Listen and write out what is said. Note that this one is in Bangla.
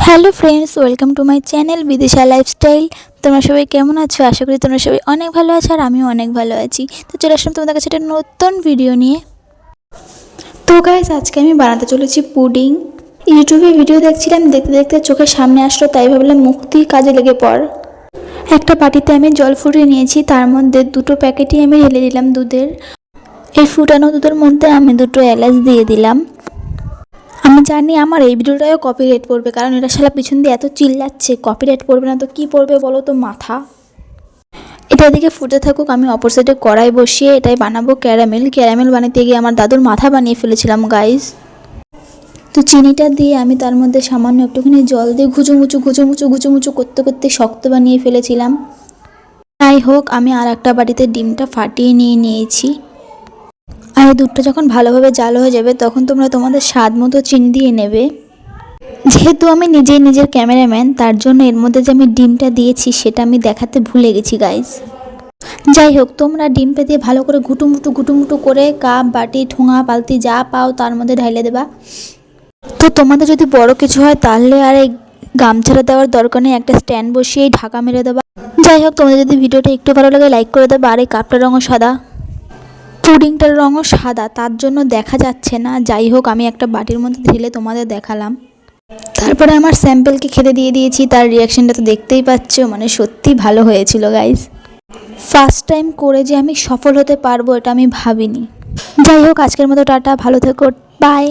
Hello friends, welcome to my channel Bidisha Lifestyle. তোমরা সবাই কেমন আছো? আশা করি তোমরা সবাই অনেক ভালো আছো আর আমিও অনেক ভালো আছি। তো চলে আসলাম তোমাদের কাছে একটা নতুন ভিডিও নিয়ে। তো গাইস, আজকে আমি বানাতে চলেছি পুডিং। ইউটিউবে ভিডিও দেখছিলাম, দেখতে দেখতে চোখের সামনে আসলো, তাই ভাবলাম মুক্তি কাজে লেগে পড়। একটা বাটিতে আমি জল ফুটিয়ে নিয়েছি, তার মধ্যে দুটো প্যাকেটই আমি ঢেলে দিলাম দুধের। এই ফুটানো দুধের মধ্যে আমি দুটো এলাচ দিয়ে দিলাম। আমি জানি আমার এই ভিডিওটাও কপিরাইট পড়বে, কারণ এটা শালা পিছন দিয়ে এত চিল্লাচ্ছে। কপিরাইট পড়বে না তো কী পড়বে বলো তো, মাথা। এটা এদিকে ফুটে থাকুক, আমি অপর সাইডে কড়াই বসিয়ে এটাই বানাবো ক্যারামেল বানাতে গিয়ে আমার দাদুর মাথা বানিয়ে ফেলেছিলাম গাইস। তো চিনিটা দিয়ে আমি তার মধ্যে সামান্য একটুখানি জল দিয়ে ঘুচুমুচু করতে করতে শক্ত বানিয়ে ফেলেছিলাম। যাই হোক, আমি আর একটা বাটিতে ডিমটা ফাটিয়ে নিয়েছি। আর এই দুধটা যখন ভালোভাবে জাল হয়ে যাবে তখন তোমরা তোমাদের স্বাদ মতো চিনি দিয়ে নেবে। যেহেতু আমি নিজেই নিজের ক্যামেরাম্যান, তার জন্য এর মধ্যে যে আমি ডিমটা দিয়েছি সেটা আমি দেখাতে ভুলে গেছি গাইস। যাই হোক, তোমরা ডিমটা দিয়ে ভালো করে ঘুটুমুটু করে কাপ বাটি ঠোঙা পালতি যা পাও তার মধ্যে ঢাইলে দেবা। তো তোমাদের যদি বড় কিছু হয় তাহলে আর এই গামছাটা দেওয়ার দরকার নেই, একটা স্ট্যান্ড বসিয়েই ঢাকা মেরে দেবা। যাই হোক, তোমাদের যদি ভিডিওটা একটু ভালো লাগে লাইক করে দেবে। আর এই কাপটার রঙও সাদা, পুডিংটার রঙও সাদা, তার জন্য দেখা যাচ্ছে না। যাই হোক, আমি একটা বাটির মধ্যে ঢেলে তোমাদের দেখালাম। তারপরে আমার স্যাম্পেলকে খেতে দিয়ে দিয়েছি, তার রিয়াকশানটা তো দেখতেই পাচ্ছ, মানে সত্যি ভালো হয়েছিল গাইজ। ফার্স্ট টাইম করে যে আমি সফল হতে পারবো এটা আমি ভাবিনি। যাই হোক, আজকের মতো টাটা, ভালো থেকো, বাই।